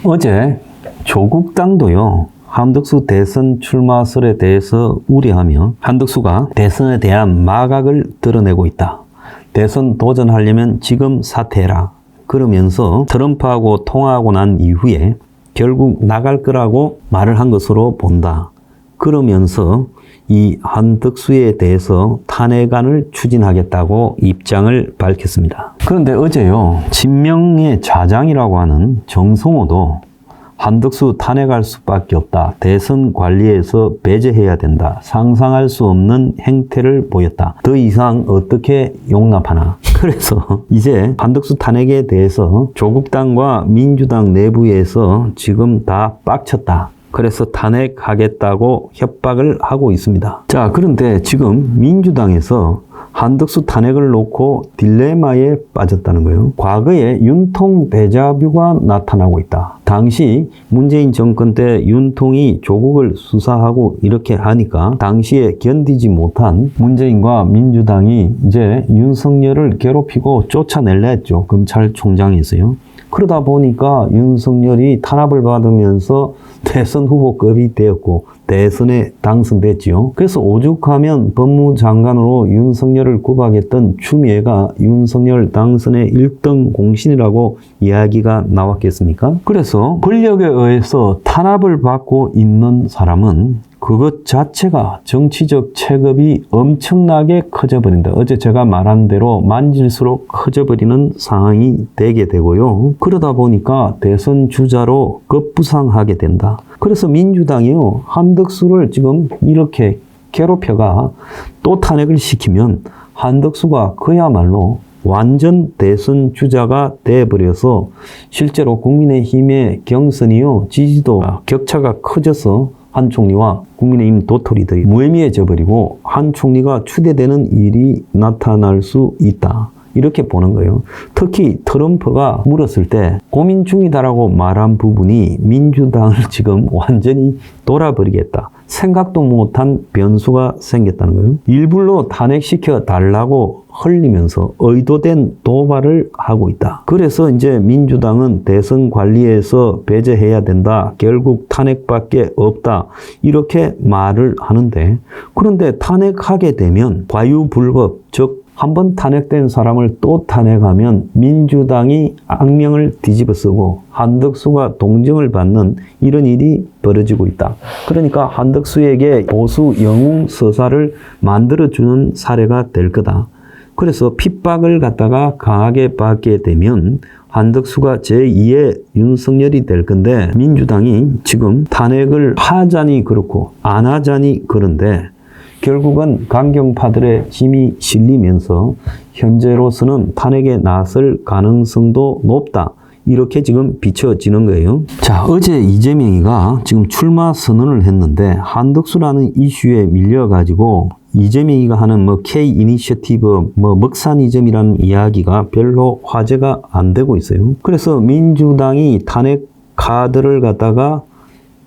어제 조국당도요, 한덕수 대선 출마설에 대해서 우려하며 한덕수가 대선에 대한 마각을 드러내고 있다. 대선 도전하려면 지금 사퇴해라. 그러면서 트럼프하고 통화하고 난 이후에 결국 나갈 거라고 말을 한 것으로 본다. 그러면서 이 한덕수에 대해서 탄핵안을 추진하겠다고 입장을 밝혔습니다. 그런데 어제요, 친명의 좌장이라고 하는 정성호도 한덕수 탄핵할 수밖에 없다. 대선 관리에서 배제해야 된다. 상상할 수 없는 행태를 보였다. 더 이상 어떻게 용납하나. 그래서 이제 한덕수 탄핵에 대해서 조국당과 민주당 내부에서 지금 다 빡쳤다. 그래서 탄핵하겠다고 협박을 하고 있습니다. 자, 그런데 지금 민주당에서 한덕수 탄핵을 놓고 딜레마에 빠졌다는 거예요. 과거에 윤통 데자뷰가 나타나고 있다. 당시 문재인 정권 때 윤통이 조국을 수사하고 이렇게 하니까 당시에 견디지 못한 문재인과 민주당이 이제 윤석열을 괴롭히고 쫓아낼려 했죠. 검찰총장에서요. 그러다 보니까 윤석열이 탄압을 받으면서 대선 후보급이 되었고 대선에 당선됐지요. 그래서 오죽하면 법무장관으로 윤석열을 구박했던 추미애가 윤석열 당선의 1등 공신이라고 이야기가 나왔겠습니까? 그래서 권력에 의해서 탄압을 받고 있는 사람은 그것 자체가 정치적 체급이 엄청나게 커져버린다. 어제 제가 말한 대로 만질수록 커져버리는 상황이 되게 되고요. 그러다 보니까 대선 주자로 급부상하게 된다. 그래서 민주당이요, 한덕수를 지금 이렇게 괴롭혀가 또 탄핵을 시키면 한덕수가 그야말로 완전 대선 주자가 돼버려서 실제로 국민의힘의 경선이요, 지지도 격차가 커져서 한 총리와 국민의힘 도토리들이 무의미해져 버리고 한 총리가 추대되는 일이 나타날 수 있다. 이렇게 보는 거예요. 특히 트럼프가 물었을 때 고민 중이다라고 말한 부분이 민주당을 지금 완전히 돌아버리겠다. 생각도 못한 변수가 생겼다는 거예요. 일부러 탄핵시켜 달라고 흘리면서 의도된 도발을 하고 있다. 그래서 이제 민주당은 대선 관리에서 배제해야 된다. 결국 탄핵밖에 없다. 이렇게 말을 하는데, 그런데 탄핵하게 되면 과유불급, 즉 한번 탄핵된 사람을 또 탄핵하면 민주당이 악명을 뒤집어 쓰고 한덕수가 동정을 받는 이런 일이 벌어지고 있다. 그러니까 한덕수에게 보수 영웅 서사를 만들어주는 사례가 될 거다. 그래서 핍박을 갖다가 강하게 받게 되면 한덕수가 제2의 윤석열이 될 건데, 민주당이 지금 탄핵을 하자니 그렇고 안 하자니 그런데 결국은 강경파들의 힘이 실리면서 현재로서는 탄핵에 나설 가능성도 높다. 이렇게 지금 비춰지는 거예요. 자, 어제 이재명이가 지금 출마 선언을 했는데 한덕수라는 이슈에 밀려가지고 이재명이가 하는 K 이니셔티브 먹산이즘이라는 이야기가 별로 화제가 안 되고 있어요. 그래서 민주당이 탄핵 카드를 갖다가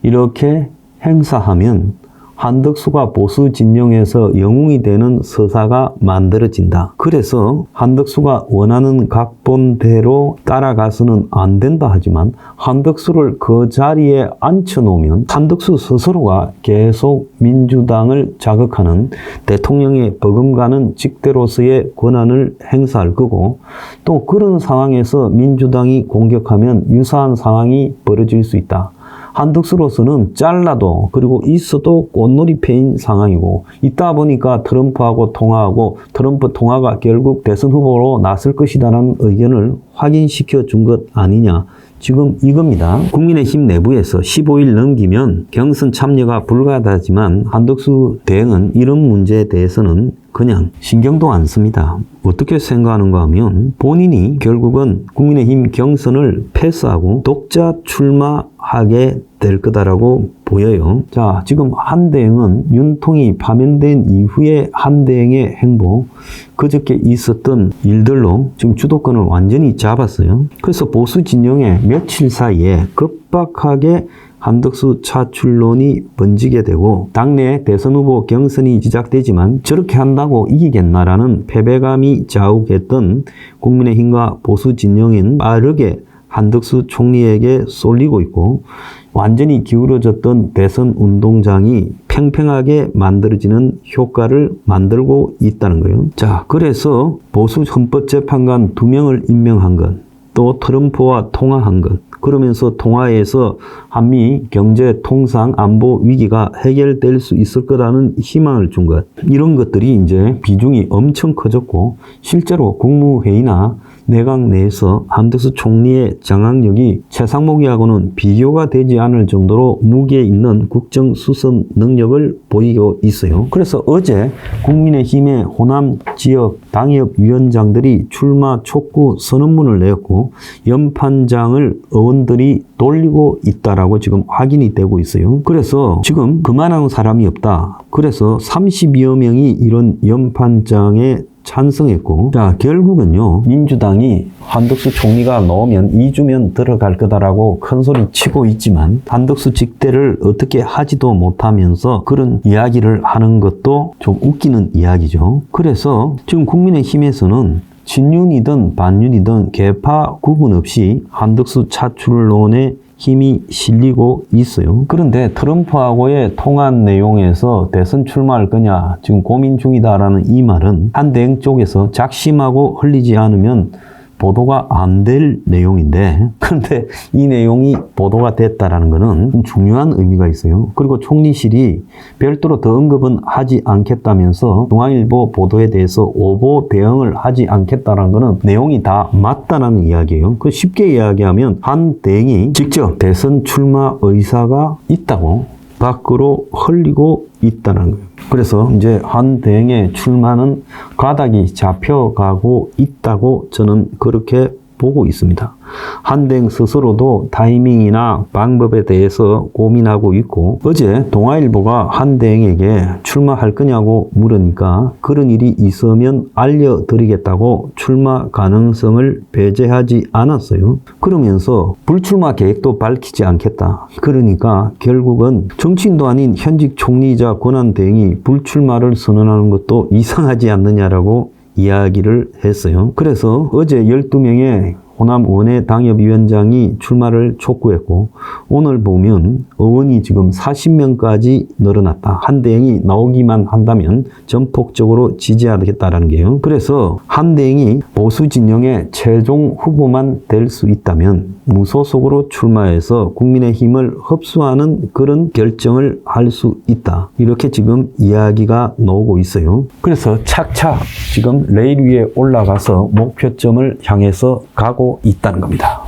이렇게 행사하면 한덕수가 보수 진영에서 영웅이 되는 서사가 만들어진다. 그래서 한덕수가 원하는 각본대로 따라가서는 안 된다 하지만 한덕수를 그 자리에 앉혀놓으면 한덕수 스스로가 계속 민주당을 자극하는 대통령의 버금가는 직대로서의 권한을 행사할 거고, 또 그런 상황에서 민주당이 공격하면 유사한 상황이 벌어질 수 있다. 한덕수로서는 잘라도 그리고 있어도 꽃놀이패인 상황이고, 있다 보니까 트럼프하고 통화하고 트럼프 통화가 결국 대선 후보로 나설 것이라는 의견을 확인시켜 준 것 아니냐. 지금 이겁니다. 국민의힘 내부에서 15일 넘기면 경선 참여가 불가하다지만 한덕수 대행은 이런 문제에 대해서는 그냥 신경도 안 씁니다. 어떻게 생각하는가 하면 본인이 결국은 국민의힘 경선을 패스하고 독자 출마하게 될 거다라고 보여요. 자, 지금 한대행은 윤통이 파면된 이후에 한대행의 행보, 그저께 있었던 일들로 지금 주도권을 완전히 잡았어요. 그래서 보수 진영에 며칠 사이에 급박하게 한덕수 차출론이 번지게 되고 당내 대선 후보 경선이 시작되지만 저렇게 한다고 이기겠나라는 패배감이 자욱했던 국민의힘과 보수 진영은 빠르게 한덕수 총리에게 쏠리고 있고 완전히 기울어졌던 대선 운동장이 팽팽하게 만들어지는 효과를 만들고 있다는 거예요. 자, 그래서 보수 헌법재판관 2명을 임명한 것, 또 트럼프와 통화한 것, 그러면서 통화에서 한미 경제, 통상, 안보 위기가 해결될 수 있을 거라는 희망을 준 것. 이런 것들이 이제 비중이 엄청 커졌고 실제로 국무회의나 내각 내에서 한덕수 총리의 장악력이 최상목이하고는 비교가 되지 않을 정도로 무게 있는 국정수습 능력을 보이고 있어요. 그래서 어제 국민의힘의 호남 지역 당협위원장들이 출마 촉구 선언문을 내었고 연판장을 의원들이 돌리고 있다라고 지금 확인이 되고 있어요. 그래서 지금 그만한 사람이 없다. 그래서 30여 명이 이런 연판장에 찬성했고, 자, 결국은요, 민주당이 한덕수 총리가 나오면 2주면 들어갈 거다라고 큰 소리 치고 있지만, 한덕수 직대를 어떻게 하지도 못하면서 그런 이야기를 하는 것도 좀 웃기는 이야기죠. 그래서 지금 국민의힘에서는 친윤이든 반윤이든 계파 구분 없이 한덕수 차출론에 힘이 실리고 있어요. 그런데 트럼프하고의 통한 내용에서 대선 출마할 거냐 지금 고민 중이다라는 이 말은 한대행 쪽에서 작심하고 흘리지 않으면 보도가 안 될 내용인데, 그런데 이 내용이 보도가 됐다라는 것은 중요한 의미가 있어요. 그리고 총리실이 별도로 더 언급은 하지 않겠다면서 중앙일보 보도에 대해서 오보 대응을 하지 않겠다라는 것은 내용이 다 맞다라는 이야기예요. 그 쉽게 이야기하면 한 대행이 직접 대선 출마 의사가 있다고 밖으로 흘리고 있다는 거예요. 그래서 이제 한 대행의 출마는 가닥이 잡혀가고 있다고 저는 그렇게 보고 있습니다. 한 대행 스스로도 타이밍이나 방법에 대해서 고민하고 있고, 어제 동아일보가 한 대행에게 출마할 거냐고 물으니까 그런 일이 있으면 알려드리겠다고 출마 가능성을 배제하지 않았어요. 그러면서 불출마 계획도 밝히지 않겠다. 그러니까 결국은 정치인도 아닌 현직 총리이자 권한 대행이 불출마를 선언하는 것도 이상하지 않느냐라고 이야기를 했어요. 그래서 어제 12명의 호남 원외 당협위원장이 출마를 촉구했고, 오늘 보면 의원이 지금 40명까지 늘어났다. 한 대행이 나오기만 한다면 전폭적으로 지지하겠다라는 게요. 그래서 한 대행이 보수 진영의 최종 후보만 될 수 있다면 무소속으로 출마해서 국민의힘을 흡수하는 그런 결정을 할 수 있다. 이렇게 지금 이야기가 나오고 있어요. 그래서 착착 지금 레일 위에 올라가서 목표점을 향해서 가고 있다는 겁니다.